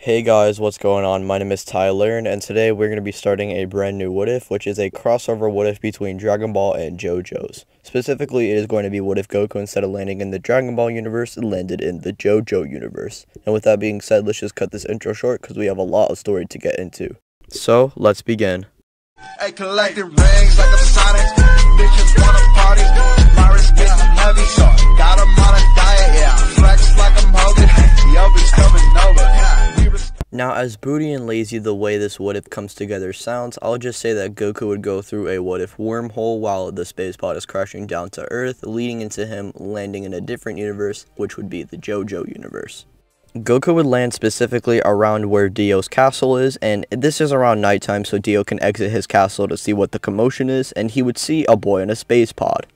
Hey guys, what's going on? My name is Tyler, and today we're going to be starting a brand new What If, which is a crossover What If between Dragon Ball and JOJO'S. Specifically, it is going to be what if Goku, instead of landing in the Dragon Ball universe, landed in the JOJO universe. And with that being said, let's just cut this intro short because we have a lot of story to get into. So, let's begin. Hey, collecting rings like a Sonic. Bitches wanna party. My wrist getting heavy. Got 'em on a diet, yeah. Flex like I'm Hogan. Yo, bitch coming over. Now, as booty and lazy the way this what if comes together sounds, I'll just say that Goku would go through a what if wormhole while the space pod is crashing down to Earth, leading into him landing in a different universe, which would be the JOJO universe. Goku would land specifically around where Dio's castle is, and this is around nighttime, so Dio can exit his castle to see what the commotion is, and he would see a boy in a space pod.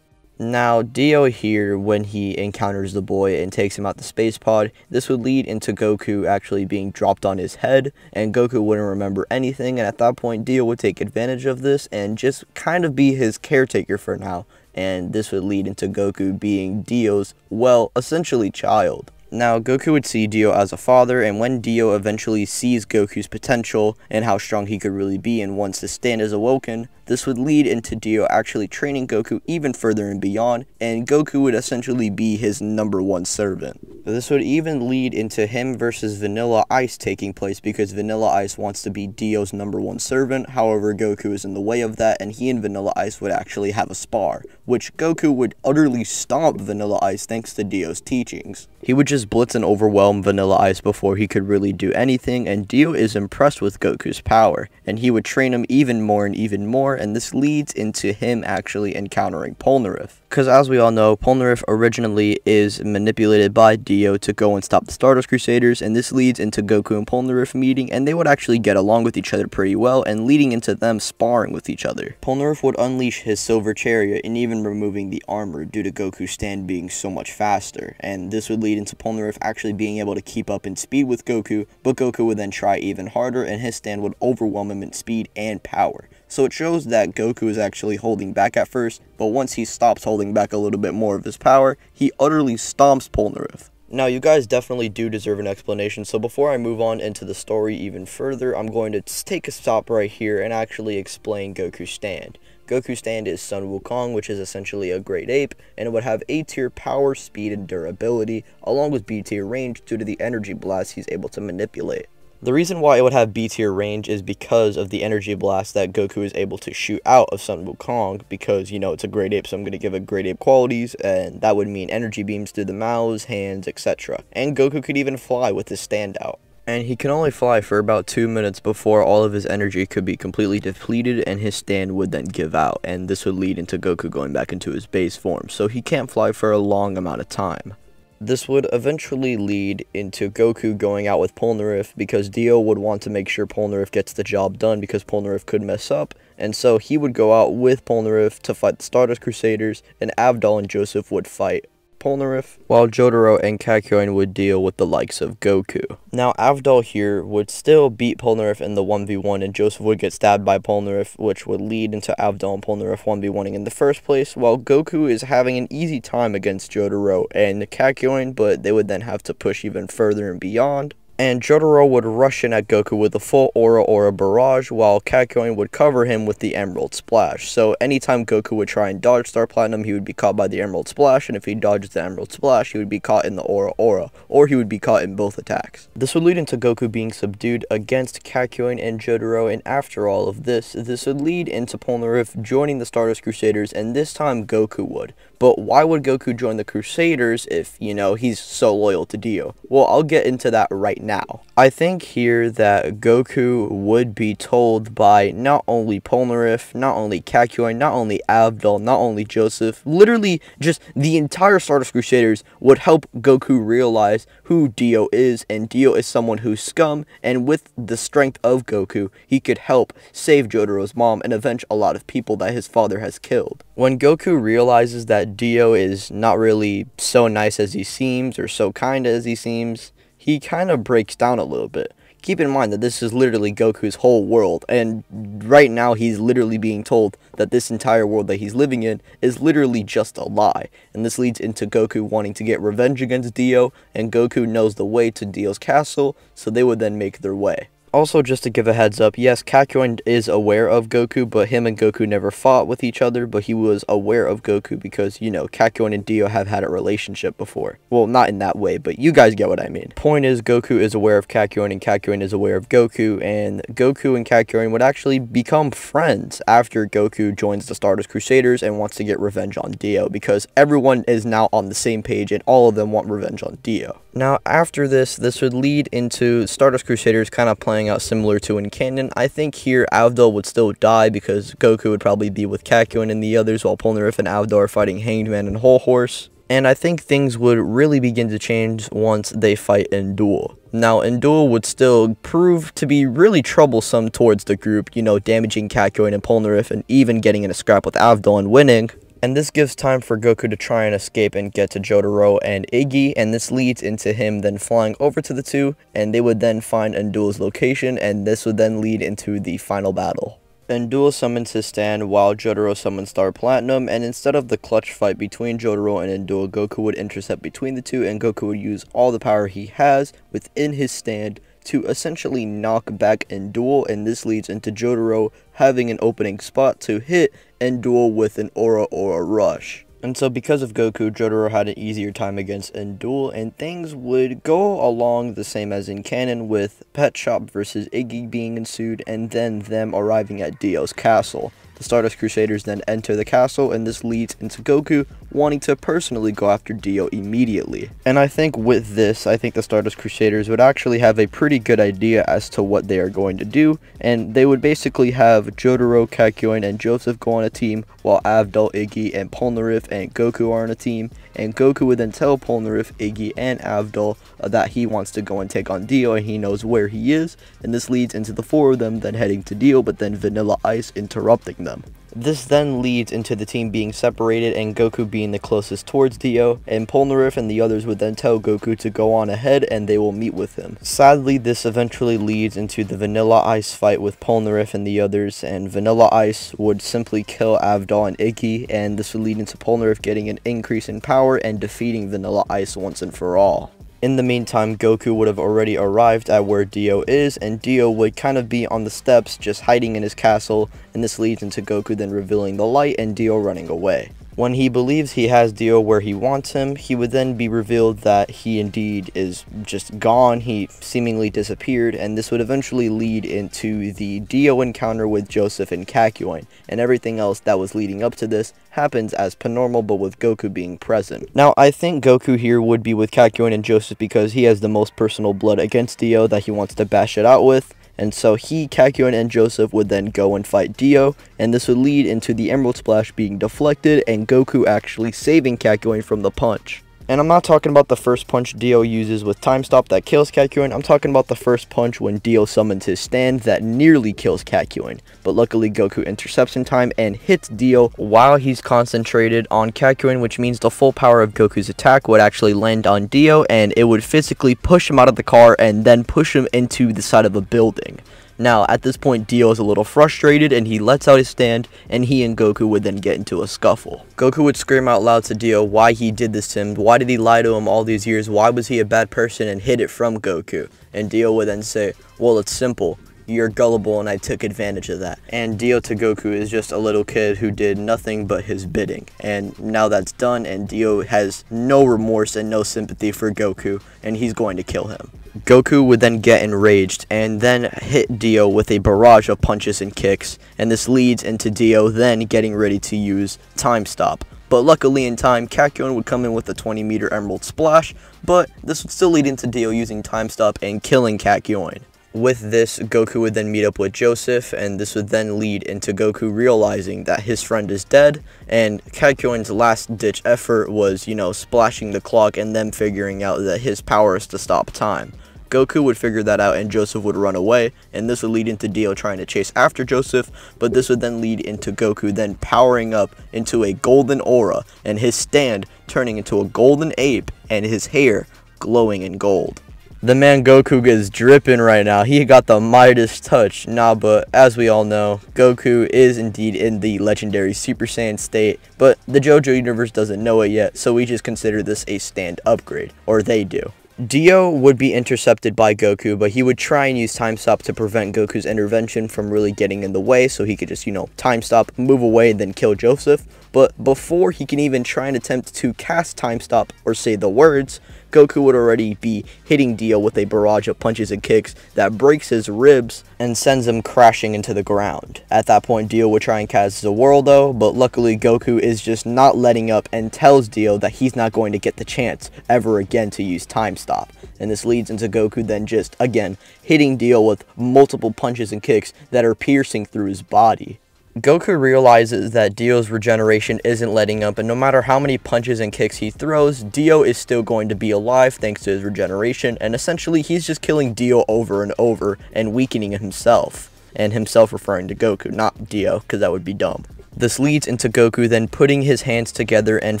Now, Dio here, when he encounters the boy and takes him out the space pod, this would lead into Goku actually being dropped on his head, and Goku wouldn't remember anything, and at that point, Dio would take advantage of this and just kind of be his caretaker for now, and this would lead into Goku being Dio's, well, essentially child. Now, Goku would see Dio as a father, and when Dio eventually sees Goku's potential and how strong he could really be, and once his stand is awoken, this would lead into Dio actually training Goku even further and beyond, and Goku would essentially be his #1 servant. This would even lead into him versus Vanilla Ice taking place, because Vanilla Ice wants to be Dio's #1 servant. However, Goku is in the way of that, and he and Vanilla Ice would actually have a spar, which Goku would utterly stomp Vanilla Ice thanks to Dio's teachings. He would just blitz and overwhelm Vanilla Ice before he could really do anything, and Dio is impressed with Goku's power, and he would train him even more, and this leads into him actually encountering Polnareff. Because as we all know, Polnareff originally is manipulated by Dio to go and stop the Stardust Crusaders, and this leads into Goku and Polnareff meeting, and they would actually get along with each other pretty well, and leading into them sparring with each other. Polnareff would unleash his Silver Chariot and even removing the armor due to Goku's stand being so much faster, and this would lead into Polnareff actually being able to keep up in speed with Goku, but Goku would then try even harder, and his stand would overwhelm him in speed and power. So it shows that Goku is actually holding back at first, but once he stops holding back a little bit more of his power, he utterly stomps Polnareff. Now, you guys definitely do deserve an explanation, so before I move on into the story even further, I'm going to take a stop right here and actually explain Goku's stand. Goku's stand is Sun Wukong, which is essentially a great ape, and it would have A-tier power, speed, and durability, along with B-tier range due to the energy blast he's able to manipulate. The reason why it would have B-tier range is because of the energy blast that Goku is able to shoot out of Sun Wukong, because, you know, it's a great ape, so I'm going to give it great ape qualities, and that would mean energy beams through the mouths, hands, etc. And Goku could even fly with his stand out. And he can only fly for about 2 minutes before all of his energy could be completely depleted and his stand would then give out, and this would lead into Goku going back into his base form, so he can't fly for a long amount of time. This would eventually lead into Goku going out with Polnareff, because Dio would want to make sure Polnareff gets the job done, because Polnareff could mess up, and so he would go out with Polnareff to fight the Stardust Crusaders, and Avdol and Joseph would fight Polnareff, while Jotaro and Kakyoin would deal with the likes of Goku. Now, Avdol here would still beat Polnareff in the 1v1, and Joseph would get stabbed by Polnareff, which would lead into Avdol and Polnareff 1v1ing in the first place, while Goku is having an easy time against Jotaro and Kakyoin, but they would then have to push even further and beyond. And Jotaro would rush in at Goku with a full Aura barrage, while Kakyoin would cover him with the Emerald Splash. So anytime Goku would try and dodge Star Platinum, he would be caught by the Emerald Splash, and if he dodges the Emerald Splash, he would be caught in the Aura, or he would be caught in both attacks. This would lead into Goku being subdued against Kakyoin and Jotaro, and after all of this would lead into Polnareff joining the Stardust Crusaders, and this time Goku would. But why would Goku join the Crusaders if, you know, he's so loyal to Dio? Well, I'll get into that right now. I think here that Goku would be told by not only Polnareff, not only Kakyoin, not only Avdol, not only Joseph, literally just the entire Stardust Crusaders would help Goku realize who Dio is, and Dio is someone who's scum, and with the strength of Goku, he could help save Jotaro's mom and avenge a lot of people that his father has killed. When Goku realizes that Dio is not really so nice as he seems, or so kind as he seems, he kind of breaks down a little bit. Keep in mind that this is literally Goku's whole world, and right now he's literally being told that this entire world that he's living in is literally just a lie. And this leads into Goku wanting to get revenge against Dio, and Goku knows the way to Dio's castle, so they would then make their way. Also, just to give a heads up, yes, Kakyoin is aware of Goku, but him and Goku never fought with each other, but he was aware of Goku because, you know, Kakyoin and Dio have had a relationship before. Well, not in that way, but you guys get what I mean. Point is, Goku is aware of Kakyoin, and Kakyoin is aware of Goku, and Goku and Kakyoin would actually become friends after Goku joins the Stardust Crusaders and wants to get revenge on Dio, because everyone is now on the same page, and all of them want revenge on Dio. Now, after this would lead into Stardust Crusaders kind of playing out similar to in canon. I think here Avdol would still die because Goku would probably be with Kakyoin and the others while Polnareff and Avdol are fighting Hanged Man and Whole Horse. And I think things would really begin to change once they fight in Duel. Now, in Duel would still prove to be really troublesome towards the group, you know, damaging Kakyoin and Polnareff and even getting in a scrap with Avdol and winning. And this gives time for Goku to try and escape and get to Jotaro and Iggy, and this leads into him then flying over to the two, and they would then find Enduel's location, and this would then lead into the final battle. Enduel summons his stand while Jotaro summons Star Platinum, and instead of the clutch fight between Jotaro and Enduel, Goku would intercept between the two, and Goku would use all the power he has within his stand to essentially knock back Enduel, and this leads into Jotaro having an opening spot to hit Enduel with an aura or a rush. And so because of Goku, Jotaro had an easier time against Enduel, and things would go along the same as in canon, with Pet Shop versus Iggy being ensued, and then them arriving at Dio's castle. The Stardust Crusaders then enter the castle, and this leads into Goku wanting to personally go after Dio immediately. And I think with this, I think the Stardust Crusaders would actually have a pretty good idea as to what they are going to do, and they would basically have Jotaro, Kakyoin, and Joseph go on a team, while Avdol, Iggy, and Polnareff and Goku are on a team, and Goku would then tell Polnareff, Iggy, and Avdol that he wants to go and take on Dio, and he knows where he is, and this leads into the four of them then heading to Dio, but then Vanilla Ice interrupting them. This then leads into the team being separated and Goku being the closest towards Dio, and Polnareff and the others would then tell Goku to go on ahead and they will meet with him. Sadly, this eventually leads into the Vanilla Ice fight with Polnareff and the others, and Vanilla Ice would simply kill Avdol and Iggy, and this would lead into Polnareff getting an increase in power and defeating Vanilla Ice once and for all. In the meantime, Goku would have already arrived at where Dio is, and Dio would kind of be on the steps just hiding in his castle, and this leads into Goku then revealing the light and Dio running away. When he believes he has Dio where he wants him, he would then be revealed that he indeed is just gone. He seemingly disappeared, and this would eventually lead into the Dio encounter with Joseph and Kakyoin, and everything else that was leading up to this happens as per normal, but with Goku being present. Now, I think Goku here would be with Kakyoin and Joseph because he has the most personal blood against Dio that he wants to bash it out with. And so he, Kakyoin, and Joseph would then go and fight Dio, and this would lead into the Emerald Splash being deflected and Goku actually saving Kakyoin from the punch. And I'm not talking about the first punch Dio uses with Time Stop that kills Kakyoin, I'm talking about the first punch when Dio summons his stand that nearly kills Kakyoin. But luckily Goku intercepts in time and hits Dio while he's concentrated on Kakyoin, which means the full power of Goku's attack would actually land on Dio, and it would physically push him out of the car and then push him into the side of a building. Now, at this point, Dio is a little frustrated, and he lets out his stand, and he and Goku would then get into a scuffle. Goku would scream out loud to Dio why he did this to him, why did he lie to him all these years, why was he a bad person, and hid it from Goku. And Dio would then say, well, it's simple. You're gullible and I took advantage of that. And Dio to Goku is just a little kid who did nothing but his bidding. And now that's done, and Dio has no remorse and no sympathy for Goku, and he's going to kill him. Goku would then get enraged and then hit Dio with a barrage of punches and kicks, and this leads into Dio then getting ready to use Time Stop. But luckily in time, Kakyoin would come in with a 20-meter Emerald Splash, but this would still lead into Dio using Time Stop and killing Kakyoin. With this, Goku would then meet up with Joseph, and this would then lead into Goku realizing that his friend is dead, and Kakyoin's last-ditch effort was, you know, splashing the clock and then figuring out that his power is to stop time. Goku would figure that out and Joseph would run away, and this would lead into Dio trying to chase after Joseph, but this would then lead into Goku then powering up into a golden aura, and his stand turning into a golden ape, and his hair glowing in gold. The man Goku is dripping right now. He got the Midas touch. Nah, but as we all know, Goku is indeed in the legendary Super Saiyan state, but the JoJo universe doesn't know it yet, so we just consider this a stand upgrade, or they do. Dio would be intercepted by Goku, but he would try and use Time Stop to prevent Goku's intervention from really getting in the way, so he could just, Time Stop, move away, and then kill Joseph. But before he can even try and attempt to cast Time Stop or say the words, Goku would already be hitting Dio with a barrage of punches and kicks that breaks his ribs and sends him crashing into the ground. At that point, Dio would try and cast Zoro though, but luckily Goku is just not letting up and tells Dio that he's not going to get the chance ever again to use Time Stop. And this leads into Goku then just, again, hitting Dio with multiple punches and kicks that are piercing through his body. Goku realizes that Dio's regeneration isn't letting up, and no matter how many punches and kicks he throws, Dio is still going to be alive thanks to his regeneration, and essentially he's just killing Dio over and over and weakening himself. And himself referring to Goku, not Dio, because that would be dumb. This leads into Goku then putting his hands together and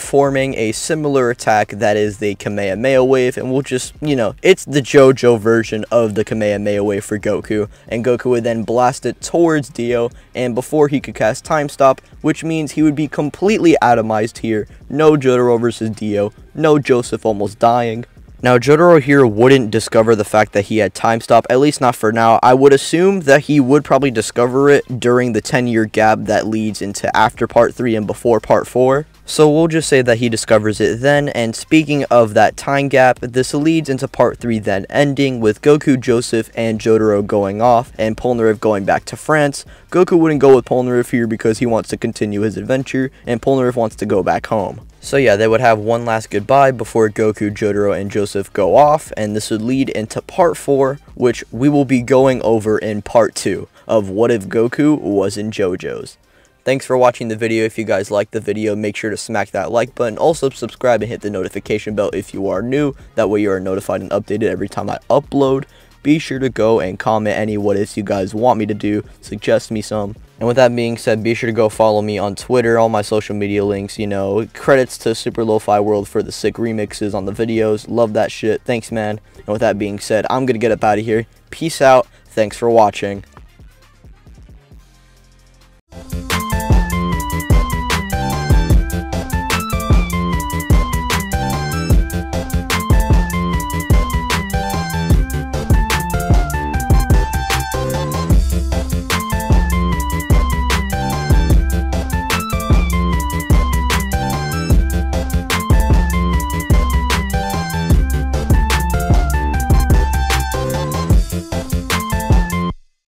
forming a similar attack that is the Kamehameha wave, and we'll just, it's the JoJo version of the Kamehameha wave for Goku, and Goku would then blast it towards Dio, and before he could cast Time Stop, which means he would be completely atomized here, no Jotaro versus Dio, no Joseph almost dying. Now, Jotaro here wouldn't discover the fact that he had Time Stop, at least not for now. I would assume that he would probably discover it during the 10-year gap that leads into after Part 3 and before Part 4. So we'll just say that he discovers it then, and speaking of that time gap, this leads into Part 3 then ending with Goku, Joseph, and Jotaro going off, and Polnareff going back to France. Goku wouldn't go with Polnareff here because he wants to continue his adventure, and Polnareff wants to go back home. So yeah, they would have one last goodbye before Goku, Jotaro, and Joseph go off, and this would lead into Part 4, which we will be going over in Part 2 of What If Goku Was in JoJo's. Thanks for watching the video. If you guys liked the video, make sure to smack that like button. Also subscribe and hit the notification bell if you are new. That way you are notified and updated every time I upload. Be sure to go and comment any what ifs you guys want me to do. Suggest me some. And with that being said, be sure to go follow me on Twitter, all my social media links, credits to Super Lo-Fi World for the sick remixes on the videos. Love that shit. Thanks, man. And with that being said, I'm going to get up out of here. Peace out. Thanks for watching.